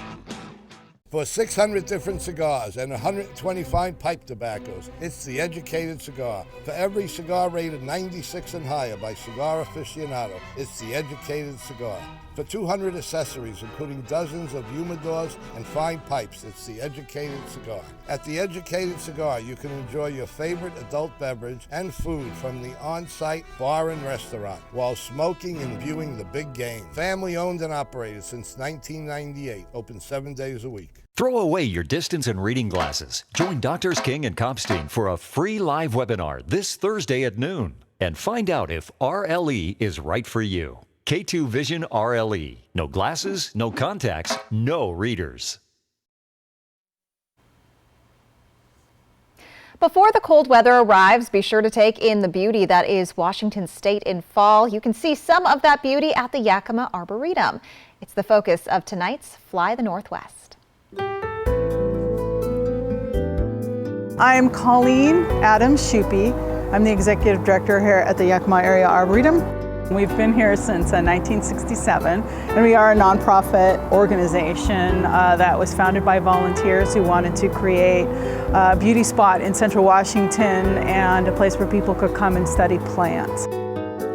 For 600 different cigars and 120 fine pipe tobaccos, it's The Educated Cigar. For every cigar rated 96 and higher by Cigar Aficionado, it's The Educated Cigar. For 200 accessories, including dozens of humidors and fine pipes, it's The Educated Cigar. At The Educated Cigar, you can enjoy your favorite adult beverage and food from the on-site bar and restaurant while smoking and viewing the big game. Family owned and operated since 1998, open 7 days a week. Throw away your distance and reading glasses. Join Doctors King and Kopstein for a free live webinar this Thursday at noon. And find out if RLE is right for you. K2 Vision RLE. No glasses, no contacts, no readers. Before the cold weather arrives, be sure to take in the beauty that is Washington State in fall. You can see some of that beauty at the Yakima Arboretum. It's the focus of tonight's Fly the Northwest. I'm Colleen Adams-Schuppe. I'm the Executive Director here at the Yakima Area Arboretum. We've been here since 1967, and we are a nonprofit organization that was founded by volunteers who wanted to create a beauty spot in Central Washington and a place where people could come and study plants.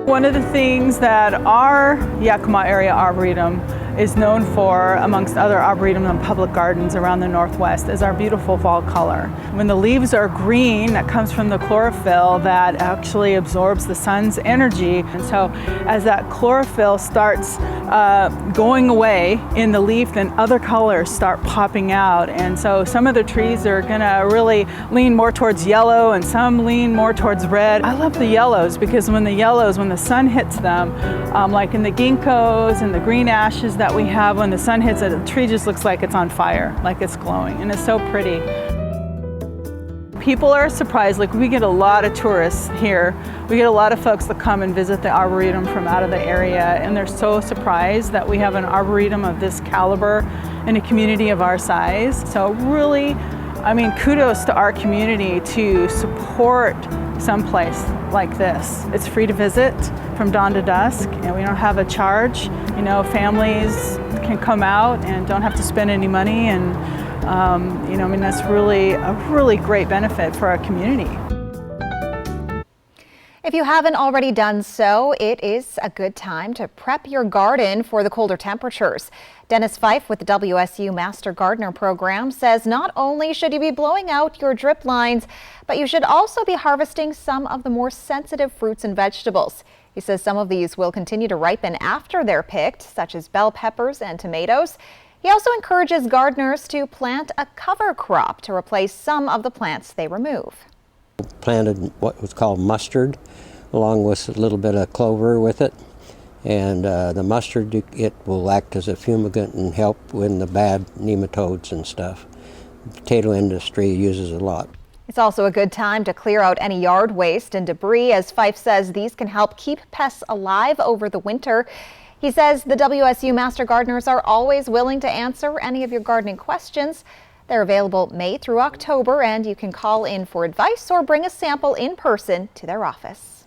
One of the things that our Yakima Area Arboretum is known for, amongst other arboretums and public gardens around the Northwest, is our beautiful fall color. When the leaves are green, that comes from the chlorophyll that actually absorbs the sun's energy. And so as that chlorophyll starts going away in the leaf, then other colors start popping out. And so some of the trees are gonna really lean more towards yellow and some lean more towards red. I love the yellows because when the sun hits them, like in the ginkgos and the green ashes that we have, when the sun hits it, the tree just looks like it's on fire, like it's glowing, and it's so pretty. People are surprised, like we get a lot of tourists here. We get a lot of folks that come and visit the Arboretum from out of the area, and they're so surprised that we have an Arboretum of this caliber in a community of our size. So really, I mean, kudos to our community to support someplace like this. It's free to visit from dawn to dusk, and we don't have a charge. You know, families can come out and don't have to spend any money, and you know, I mean, that's really a really great benefit for our community. If you haven't already done so, it is a good time to prep your garden for the colder temperatures. Dennis Fife with the WSU Master Gardener Program says not only should you be blowing out your drip lines, but you should also be harvesting some of the more sensitive fruits and vegetables. He says some of these will continue to ripen after they're picked, such as bell peppers and tomatoes. He also encourages gardeners to plant a cover crop to replace some of the plants they remove. Planted what was called mustard, along with a little bit of clover with it. And the mustard, it will act as a fumigant and help with the bad nematodes and stuff. The potato industry uses a lot. It's also a good time to clear out any yard waste and debris. As Fife says, these can help keep pests alive over the winter. He says the WSU Master Gardeners are always willing to answer any of your gardening questions. They're available May through October, and you can call in for advice or bring a sample in person to their office.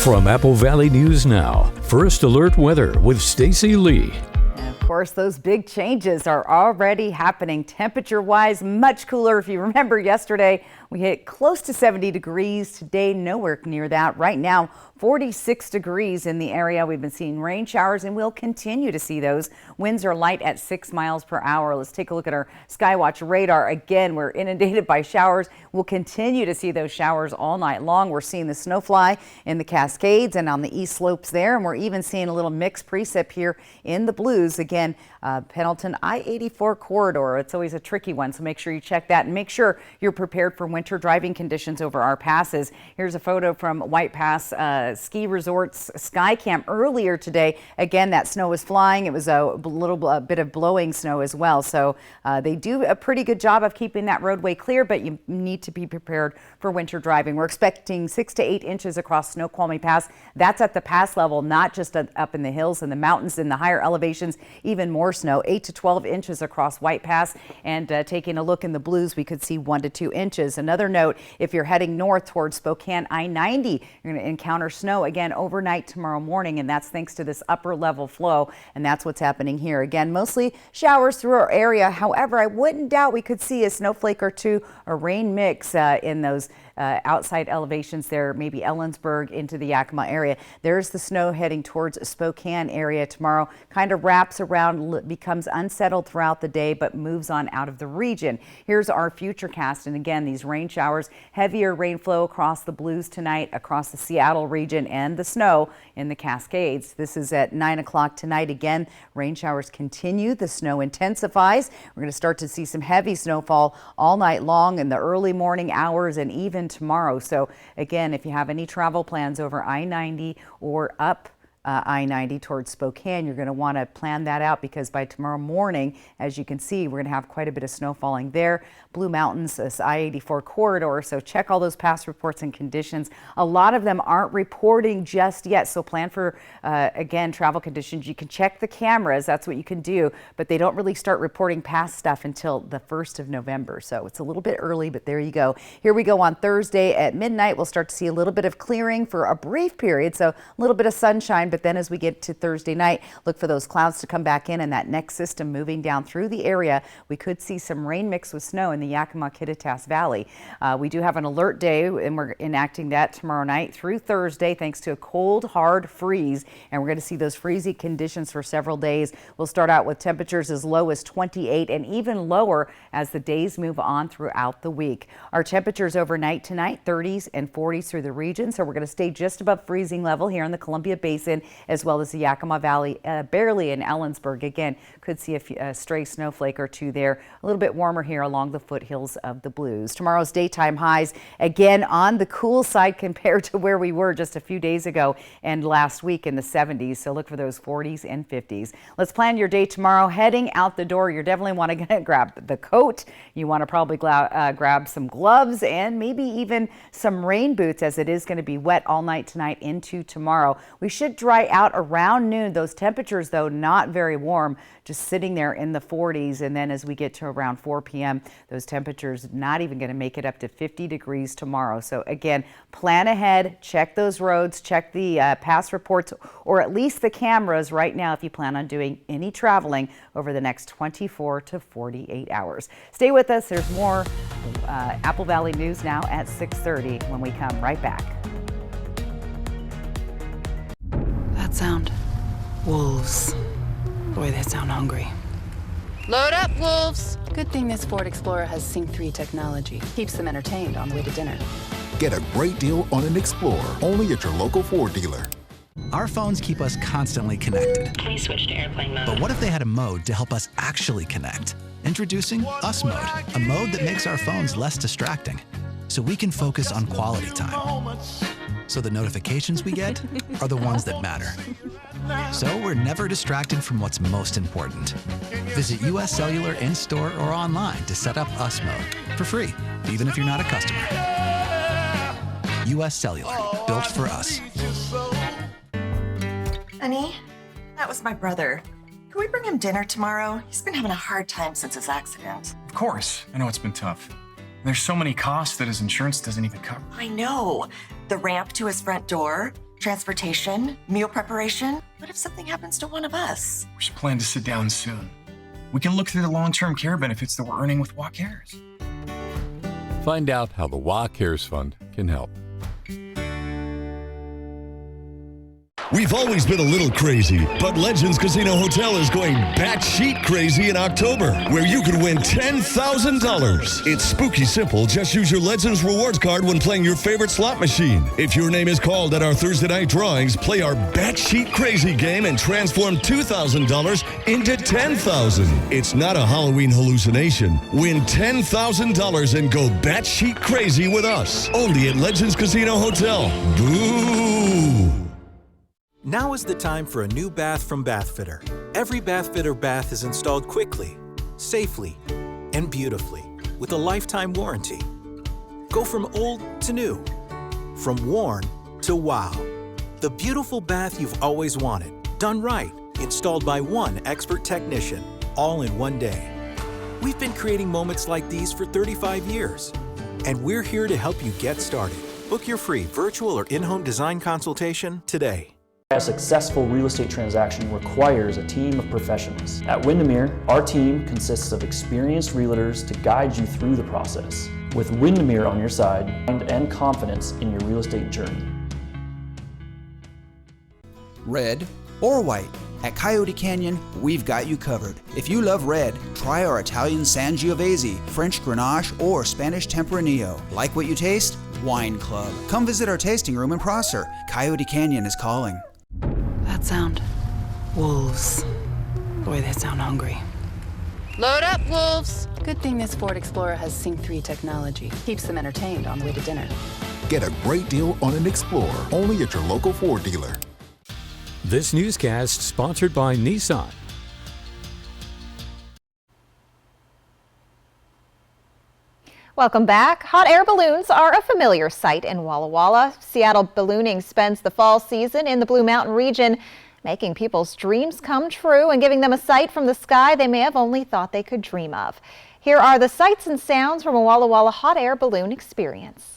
From Apple Valley News Now, First Alert Weather with Stacy Lee. Of course, those big changes are already happening temperature-wise, much cooler. If you remember yesterday, we hit close to 70 degrees. Today, nowhere near that. Right now, 46 degrees in the area. We've been seeing rain showers, and we'll continue to see those. Winds are light at 6 miles per hour. Let's take a look at our Skywatch radar. Again, we're inundated by showers. We'll continue to see those showers all night long. We're seeing the snow fly in the Cascades and on the east slopes there, and we're even seeing a little mixed precip here in the Blues. Again, Pendleton I-84 corridor. It's always a tricky one, so make sure you check that and make sure you're prepared for winter driving conditions over our passes. Here's a photo from White Pass Ski Resort's Sky Camp earlier today. Again, that snow was flying. It was a little bit of blowing snow as well. So they do a pretty good job of keeping that roadway clear, but you need to be prepared for winter driving. We're expecting 6 to 8 inches across Snoqualmie Pass. That's at the pass level, not just up in the hills and the mountains in the higher elevations, even more snow, 8 to 12 inches across White Pass. And taking a look in the Blues, we could see 1 to 2 inches. Another note, if you're heading north towards Spokane I-90, you're going to encounter snow again overnight tomorrow morning, and that's thanks to this upper level flow, and that's what's happening here. Again, mostly showers through our area. However, I wouldn't doubt we could see a snowflake or two, a rain mix in those outside elevations there, maybe Ellensburg into the Yakima area. There's the snow heading towards Spokane area tomorrow. Kind of wraps around, becomes unsettled throughout the day, but moves on out of the region. Here's our futurecast, and again, these rain showers, heavier rain flow across the Blues tonight, across the Seattle region, and the snow in the Cascades. This is at 9 o'clock tonight. Again, rain showers continue. The snow intensifies. We're going to start to see some heavy snowfall all night long in the early morning hours and even tomorrow. So again, if you have any travel plans over I-90 or up I-90 towards Spokane, you're going to want to plan that out, because by tomorrow morning, as you can see, we're going to have quite a bit of snow falling there. Blue Mountains, this I-84 corridor, so check all those past reports and conditions. A lot of them aren't reporting just yet, so plan for, again, travel conditions. You can check the cameras, that's what you can do, but they don't really start reporting past stuff until the 1st of November, so it's a little bit early, but there you go. Here we go on Thursday at midnight. We'll start to see a little bit of clearing for a brief period, so a little bit of sunshine, but then as we get to Thursday night, look for those clouds to come back in and that next system moving down through the area. We could see some rain mixed with snow in the Yakima-Kittitas Valley. We do have an alert day, and we're enacting that tomorrow night through Thursday thanks to a cold, hard freeze, and we're going to see those freezy conditions for several days. We'll start out with temperatures as low as 28 and even lower as the days move on throughout the week. Our temperatures overnight tonight, 30s and 40s through the region, so we're going to stay just above freezing level here in the Columbia Basin, as well as the Yakima Valley, barely in Ellensburg. Again, could see a stray snowflake or two there. A little bit warmer here along the foothills of the Blues. Tomorrow's daytime highs, again, on the cool side compared to where we were just a few days ago and last week in the 70s. So look for those 40s and 50s. Let's plan your day tomorrow. Heading out the door, you definitely want to grab the coat. You want to probably grab some gloves and maybe even some rain boots, as it is going to be wet all night tonight into tomorrow. We should dry dry out around noon. Those temperatures, though, not very warm, just sitting there in the 40s. And then as we get to around 4 p.m., those temperatures not even going to make it up to 50 degrees tomorrow. So again, plan ahead, check those roads, check the past reports, or at least the cameras right now if you plan on doing any traveling over the next 24 to 48 hours. Stay with us. There's more Apple Valley News now at 6:30 when we come right back. That sound. Wolves. Boy, they sound hungry. Load up, wolves. Good thing this Ford Explorer has Sync 3 technology. Keeps them entertained on the way to dinner. Get a great deal on an Explorer, only at your local Ford dealer. Our phones keep us constantly connected. Please switch to airplane mode. But what if they had a mode to help us actually connect? Introducing Us Mode, a mode that makes our phones less distracting, so we can focus on quality time. So the notifications we get are the ones that matter. So we're never distracted from what's most important. Visit US Cellular in-store or online to set up Us Mode for free, even if you're not a customer. US Cellular, built for us. Honey, that was my brother. Can we bring him dinner tomorrow? He's been having a hard time since his accident. Of course. I know it's been tough. There's so many costs that his insurance doesn't even cover. I know. The ramp to his front door, transportation, meal preparation. What if something happens to one of us? We should plan to sit down soon. We can look through the long-term care benefits that we're earning with WA Cares. Find out how the WA Cares Fund can help. We've always been a little crazy, but Legends Casino Hotel is going batshit crazy in October, where you could win $10,000. It's spooky simple. Just use your Legends rewards card when playing your favorite slot machine. If your name is called at our Thursday night drawings, play our batshit crazy game and transform $2,000 into $10,000. It's not a Halloween hallucination. Win $10,000 and go batshit crazy with us. Only at Legends Casino Hotel. Boo! Now is the time for a new bath from Bathfitter. Every Bathfitter bath is installed quickly, safely, and beautifully with a lifetime warranty. Go from old to new, from worn to wow. The beautiful bath you've always wanted, done right, installed by one expert technician, all in one day. We've been creating moments like these for 35 years, and we're here to help you get started. Book your free virtual or in-home design consultation today. A successful real estate transaction requires a team of professionals. At Windermere, our team consists of experienced realtors to guide you through the process. With Windermere on your side and confidence in your real estate journey. Red or white, at Coyote Canyon, we've got you covered. If you love red, try our Italian Sangiovese, French Grenache, or Spanish Tempranillo. Like what you taste? Wine Club. Come visit our tasting room in Prosser. Coyote Canyon is calling. That sound. Wolves. Boy, they sound hungry. Load up, wolves. Good thing this Ford Explorer has Sync 3 technology. Keeps them entertained on the way to dinner. Get a great deal on an Explorer, only at your local Ford dealer. This newscast sponsored by Nissan. Welcome back. Hot air balloons are a familiar sight in Walla Walla. Seattle Ballooning spends the fall season in the Blue Mountain region, making people's dreams come true and giving them a sight from the sky they may have only thought they could dream of. Here are the sights and sounds from a Walla Walla hot air balloon experience.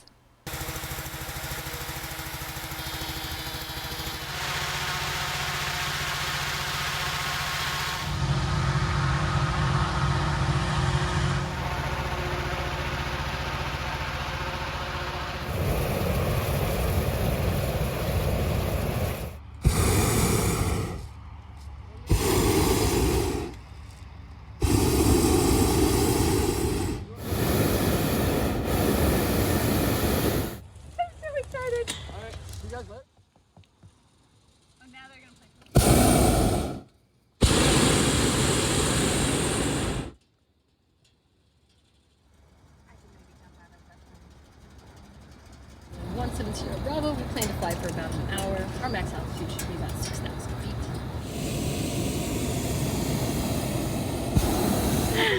Sierra Bravo, we plan to fly for about an hour. Our max altitude should be about 6,000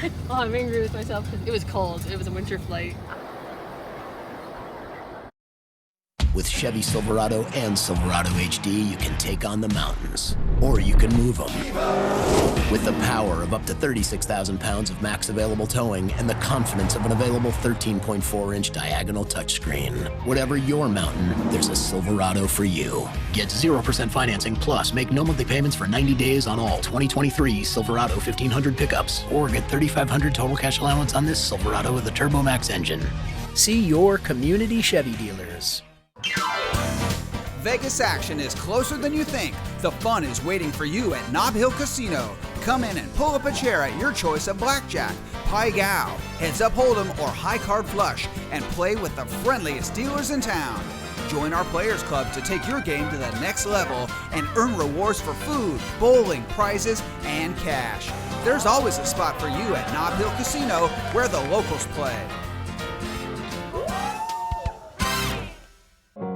feet. Oh, I'm angry with myself because it was cold. It was a winter flight. With Chevy Silverado and Silverado HD, you can take on the mountains, or you can move them. With the power of up to 36,000 pounds of max available towing and the confidence of an available 13.4-inch diagonal touchscreen. Whatever your mountain, there's a Silverado for you. Get 0% financing plus make no monthly payments for 90 days on all 2023 Silverado 1500 pickups, or get $3,500 total cash allowance on this Silverado with a Turbo Max engine. See your community Chevy dealers. Vegas action is closer than you think. The fun is waiting for you at Nob Hill Casino. Come in and pull up a chair at your choice of blackjack, pai gow, heads up hold'em, or high card flush, and play with the friendliest dealers in town. Join our Players Club to take your game to the next level and earn rewards for food, bowling, prizes, and cash. There's always a spot for you at Nob Hill Casino, where the locals play.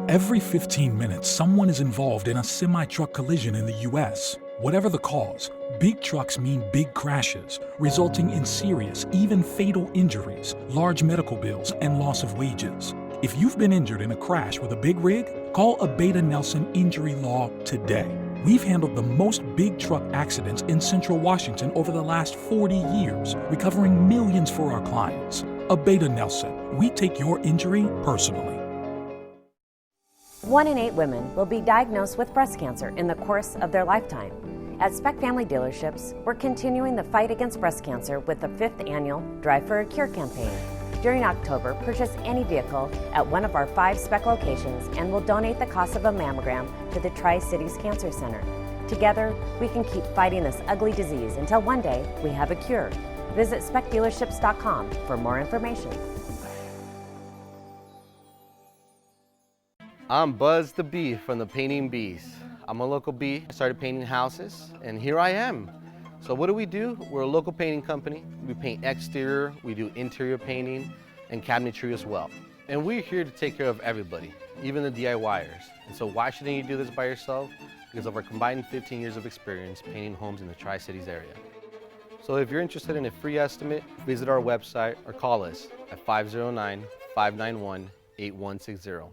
Every 15 minutes, someone is involved in a semi-truck collision in the U.S. Whatever the cause, big trucks mean big crashes, resulting in serious, even fatal injuries, large medical bills, and loss of wages. If you've been injured in a crash with a big rig, call Abeda Nelson Injury Law today. We've handled the most big truck accidents in Central Washington over the last 40 years, recovering millions for our clients. Abeda Nelson, we take your injury personally. 1 in 8 women will be diagnosed with breast cancer in the course of their lifetime. At Speck Family Dealerships, we're continuing the fight against breast cancer with the 5th annual Drive for a Cure campaign. During October, purchase any vehicle at one of our 5 Speck locations and we'll donate the cost of a mammogram to the Tri-Cities Cancer Center. Together, we can keep fighting this ugly disease until one day we have a cure. Visit SpeckDealerships.com for more information. I'm Buzz the Bee from the Painting Bees. I'm a local bee. I started painting houses, and here I am. So what do? We're a local painting company. We paint exterior, we do interior painting, and cabinetry as well. And we're here to take care of everybody, even the DIYers. And so why shouldn't you do this by yourself? Because of our combined 15 years of experience painting homes in the Tri-Cities area. So if you're interested in a free estimate, visit our website or call us at 509-591-8160.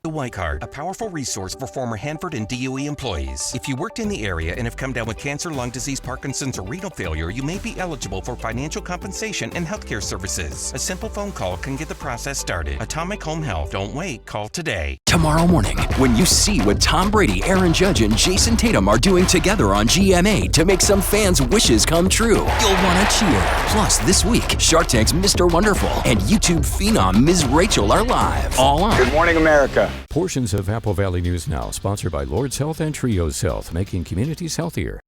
The White Card, a powerful resource for former Hanford and DOE employees. If you worked in the area and have come down with cancer, lung disease, Parkinson's, or renal failure, you may be eligible for financial compensation and healthcare services. A simple phone call can get the process started. Atomic Home Health. Don't wait. Call today. Tomorrow morning, when you see what Tom Brady, Aaron Judge, and Jason Tatum are doing together on GMA to make some fans' wishes come true, you'll want to cheer. Plus, this week, Shark Tank's Mr. Wonderful and YouTube phenom Ms. Rachel are live. All on Good Morning America. Portions of Apple Valley News Now, sponsored by Lord's Health and Trios Health, making communities healthier.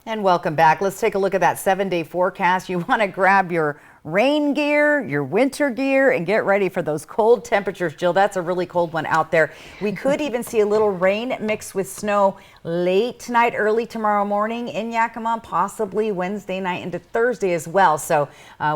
And welcome back. Let's take a look at that 7-day forecast. You want to grab your rain gear, your winter gear, and get ready for those cold temperatures. Jill, that's a really cold one out there. We could even see a little rain mixed with snow late tonight, early tomorrow morning in Yakima, possibly Wednesday night into Thursday as well. So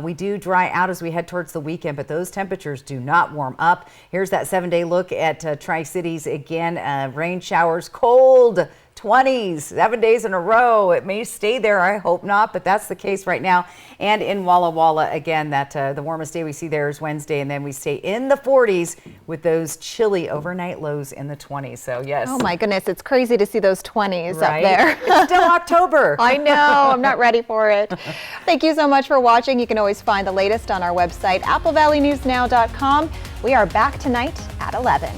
we do dry out as we head towards the weekend, but those temperatures do not warm up. Here's that 7-day look at Tri-Cities again. Rain showers, cold 20s, 7 days in a row. It may stay there. I hope not, but that's the case right now. And in Walla Walla, again, that the warmest day we see there is Wednesday, and then we stay in the 40s with those chilly overnight lows in the 20s. So yes. Oh my goodness, it's crazy to see those 20s Right? up there. It's still October. I know, I'm not ready for it. Thank you so much for watching. You can always find the latest on our website, applevalleyNewsNow.com. We are back tonight at 11.